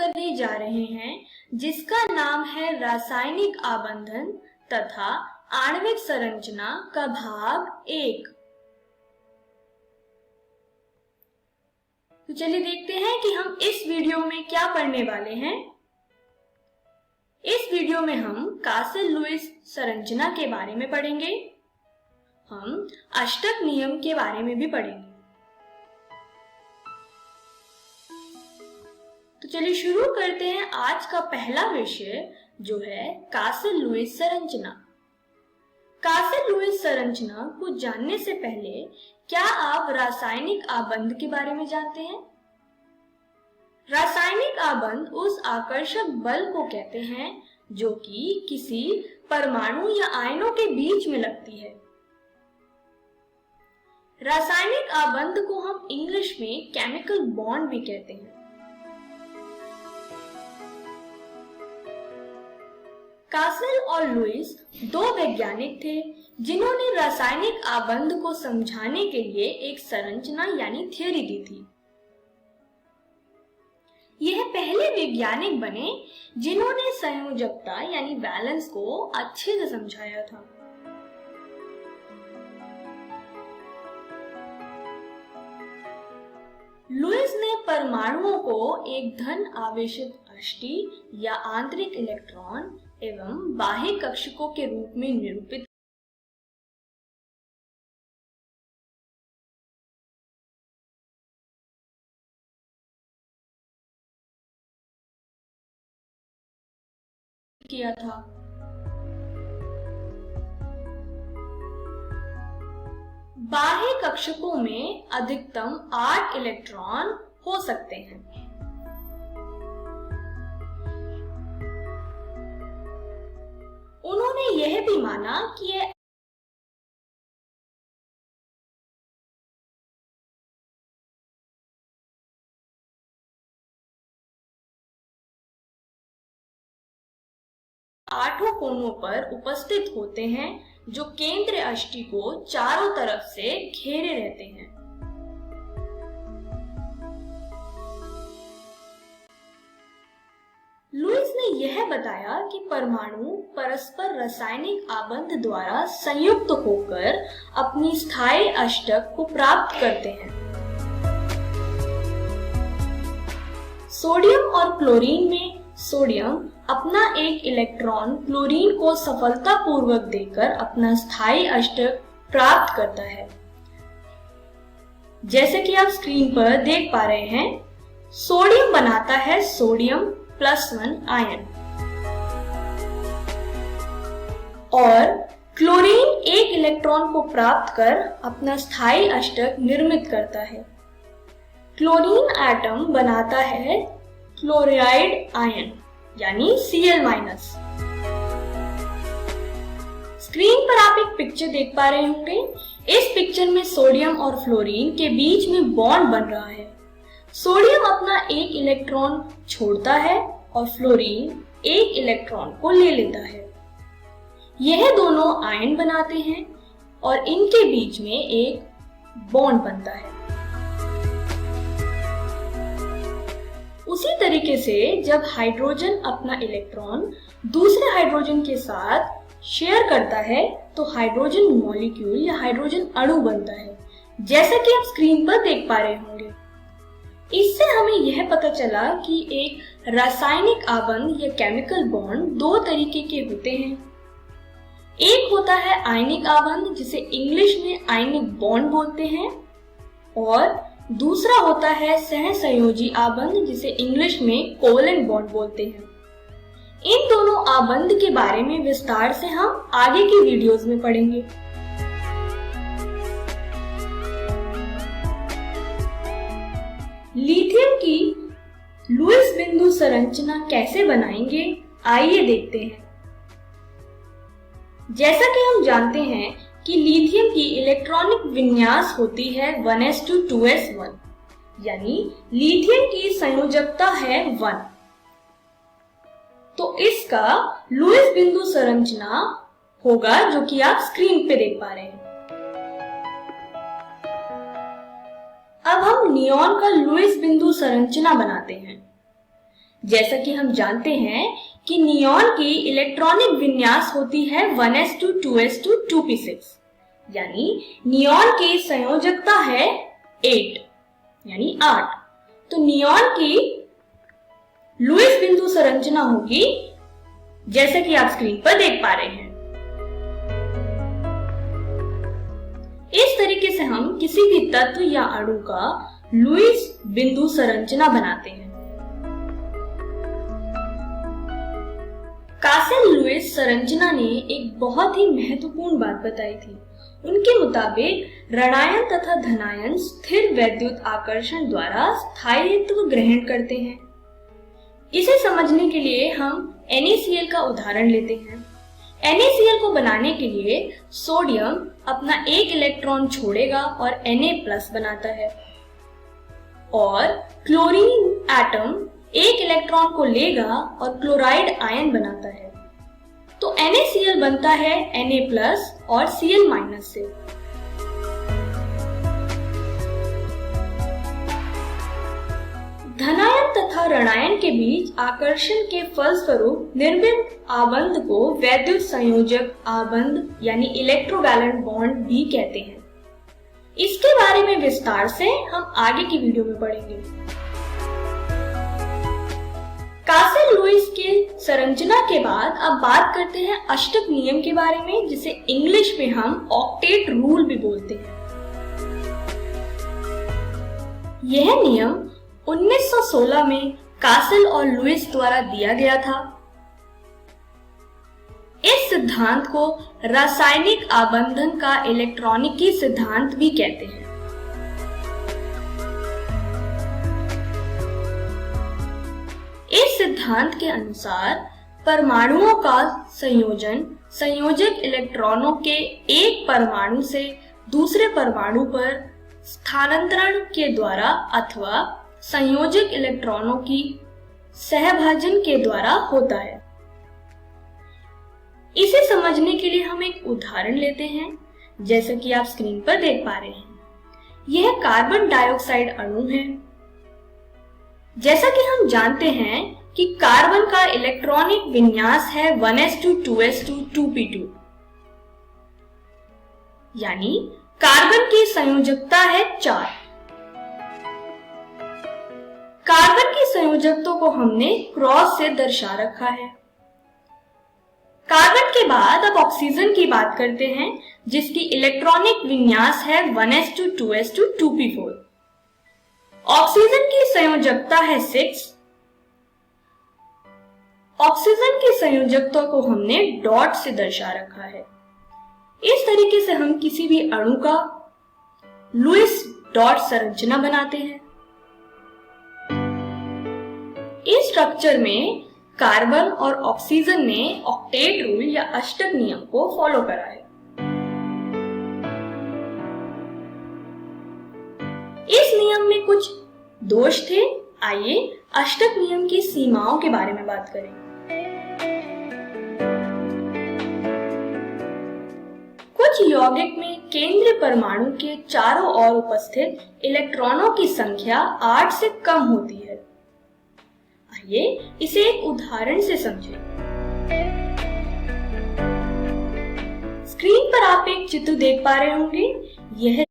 करने जा रहे हैं, जिसका नाम है रासायनिक आबंधन तथा आणविक संरचना का भाग 1। तो चलिए देखते हैं कि हम इस वीडियो में क्या पढ़ने वाले हैं। इस वीडियो में हम कासल लुईस संरचना के बारे में पढ़ेंगे। हम अष्टक नियम के बारे में भी पढ़ेंगे। तो चलिए शुरू करते हैं आज का पहला विषय, जो है कासल लुईस संरचना। कासल लुईस संरचना को जानने से पहले क्या आप रासायनिक आबंध के बारे में जानते हैं? रासायनिक आबंध उस आकर्षक बल को कहते हैं जो कि किसी परमाणु या आयनों के बीच में लगती है। रासायनिक आबंध को हम इंग्लिश में केमिकल बॉन्ड भी कहते हैं। कासल और लुईस दो वैज्ञानिक थे जिन्होंने रासायनिक आबंध को समझाने के लिए एक संरचना यानी थ्योरी दी थी। यह पहले वैज्ञानिक बने जिन्होंने संयोजकता यानी बैलेंस को अच्छे से समझाया था। लुईस ने परमाणुओं को एक धन आवेशित अष्टी या आंतरिक इलेक्ट्रॉन एवं बाह्य कक्षकों के रूप में निरूपित किया था। बाह्य कक्षकों में अधिकतम 8 इलेक्ट्रॉन हो सकते हैं। उन्होंने यह भी माना कि यह आठों कोनों पर उपस्थित होते हैं, जो केंद्र अष्टी को चारों तरफ से घेरे रहते हैं। लुईस ने यह बताया कि परमाणु परस्पर रासायनिक आबंध द्वारा संयुक्त होकर अपनी स्थायी अष्टक को प्राप्त करते हैं। सोडियम और क्लोरीन में सोडियम अपना एक इलेक्ट्रॉन क्लोरीन को सफलतापूर्वक देकर अपना स्थायी अष्टक प्राप्त करता है। जैसे कि आप स्क्रीन पर देख पा रहे हैं, सोडियम बनाता है सोडियम +1 आयन और क्लोरीन एक इलेक्ट्रॉन को प्राप्त कर अपना स्थायी अष्टक निर्मित करता है। क्लोरीन एटम बनाता है क्लोराइड आयन यानी Cl-। स्क्रीन पर आप एक पिक्चर देख पा रहे होंगे। इस पिक्चर में सोडियम और फ्लोरीन के बीच में बॉन्ड बन रहा है। सोडियम अपना एक इलेक्ट्रॉन छोड़ता है और फ्लोरीन एक इलेक्ट्रॉन को ले लेता है। यह दोनों आयन बनाते हैं और इनके बीच में एक बॉन्ड बनता है। उसी तरीके से जब हाइड्रोजन अपना इलेक्ट्रॉन दूसरे हाइड्रोजन के साथ शेयर करता है तो हाइड्रोजन मॉलिक्यूल या हाइड्रोजन अणु बनता है, जैसा कि आप स्क्रीन पर देख पा रहे होंगे। इससे हमें यह पता चला कि एक रासायनिक आबंध या केमिकल बॉन्ड दो तरीके के होते हैं। एक होता है आयनिक आबंध, जिसे इंग्लिश में आयनिक बॉन्ड बोलते हैं, और दूसरा होता है सहसंयोजी आबंध, जिसे इंग्लिश में कोवेलेंट बॉन्ड बोलते हैं। इन दोनों आबंध के बारे में विस्तार से हम आगे की वीडियोस में पढ़ेंगे। लिथियम की लुईस बिंदु संरचना कैसे बनाएंगे, आइए देखते हैं। जैसा कि हम जानते हैं कि लिथियम की इलेक्ट्रॉनिक विन्यास होती है 1s2 यानी लिथियम की संयोजकता है 1। तो इसका लुईस बिंदु संरचना होगा, जो कि आप स्क्रीन पे देख पा रहे हैं। अब हम नियॉन का लुईस बिंदु संरचना बनाते हैं। जैसा कि हम जानते हैं कि नियॉन की इलेक्ट्रॉनिक विन्यास होती है 1s2 2s2 2p6, यानी नियॉन की संयोजकता है 8 यानी 8। तो नियॉन की लुईस बिंदु संरचना होगी जैसे कि आप स्क्रीन पर देख पा रहे हैं। इस तरीके से हम किसी भी तत्व या अणु का लुईस बिंदु संरचना बनाते हैं। कासेल लुईस संरचना ने एक बहुत ही महत्वपूर्ण बात बताई थी। उनके मुताबिक ऋणायन तथा धनायन स्थिर वैद्युत आकर्षण द्वारा स्थायित्व ग्रहण करते हैं। इसे समझने के लिए हम NaCl का उदाहरण लेते हैं। NaCl को बनाने के लिए सोडियम अपना एक इलेक्ट्रॉन छोड़ेगा और Na+ बनाता है, और क्लोरीन एटम एक इलेक्ट्रॉन को लेगा और क्लोराइड आयन बनाता है। तो NaCl बनता है Na+ और Cl- से। धनायन तथा ऋणायन के बीच आकर्षण के फलस्वरूप निर्मित आबंध को वैद्युत संयोजक आबंध यानी इलेक्ट्रोवैलेंट बॉन्ड भी कहते हैं। इसके बारे में विस्तार से हम आगे की वीडियो में पढ़ेंगे। कासेल लुईस के संरचना के बाद अब बात करते हैं अष्टक नियम के बारे में, जिसे इंग्लिश में हम ऑक्टेट रूल भी बोलते हैं। यह नियम 1916 में कासेल और लुईस द्वारा दिया गया था। इस सिद्धांत को रासायनिक आबंधन का इलेक्ट्रॉनिकी सिद्धांत भी कहते हैं। इस सिद्धांत के अनुसार परमाणुओं का संयोजन संयोजक इलेक्ट्रॉनों के एक परमाणु से दूसरे परमाणु पर स्थानांतरण के द्वारा अथवा संयोजक इलेक्ट्रॉनों की सहभाजन के द्वारा होता है। इसे समझने के लिए हम एक उदाहरण लेते हैं, जैसा कि आप स्क्रीन पर देख पा रहे हैं। यह कार्बन डाइऑक्साइड अणु है। जैसा कि हम जानते हैं कि कार्बन का इलेक्ट्रॉनिक विन्यास है 1s2 2s2 2p2, यानी कार्बन की संयोजकता है 4। कार्बन की संयोजकता को हमने क्रॉस से दर्शा रखा है। कार्बन के बाद अब ऑक्सीजन की बात करते हैं, जिसकी इलेक्ट्रॉनिक विन्यास है 1s2 2s2 2p4। ऑक्सीजन की संयोजकता है 6। ऑक्सीजन की संयोजकता को हमने डॉट से दर्शा रखा है। इस तरीके से हम किसी भी अणु का लुईस डॉट संरचना बनाते हैं। इस स्ट्रक्चर में कार्बन और ऑक्सीजन ने ऑक्टेट रूल या अष्टक नियम को फॉलो करा है। इस नियम में कुछ दोष थे। आइए अष्टक नियम की सीमाओं के बारे में बात करें। कुछ यौगिक में केंद्रीय परमाणु के चारों ओर उपस्थित इलेक्ट्रॉनों की संख्या 8 से कम होती है। आइए इसे एक उदाहरण से समझें। स्क्रीन पर आप एक चित्र देख पा रहे होंगे। यह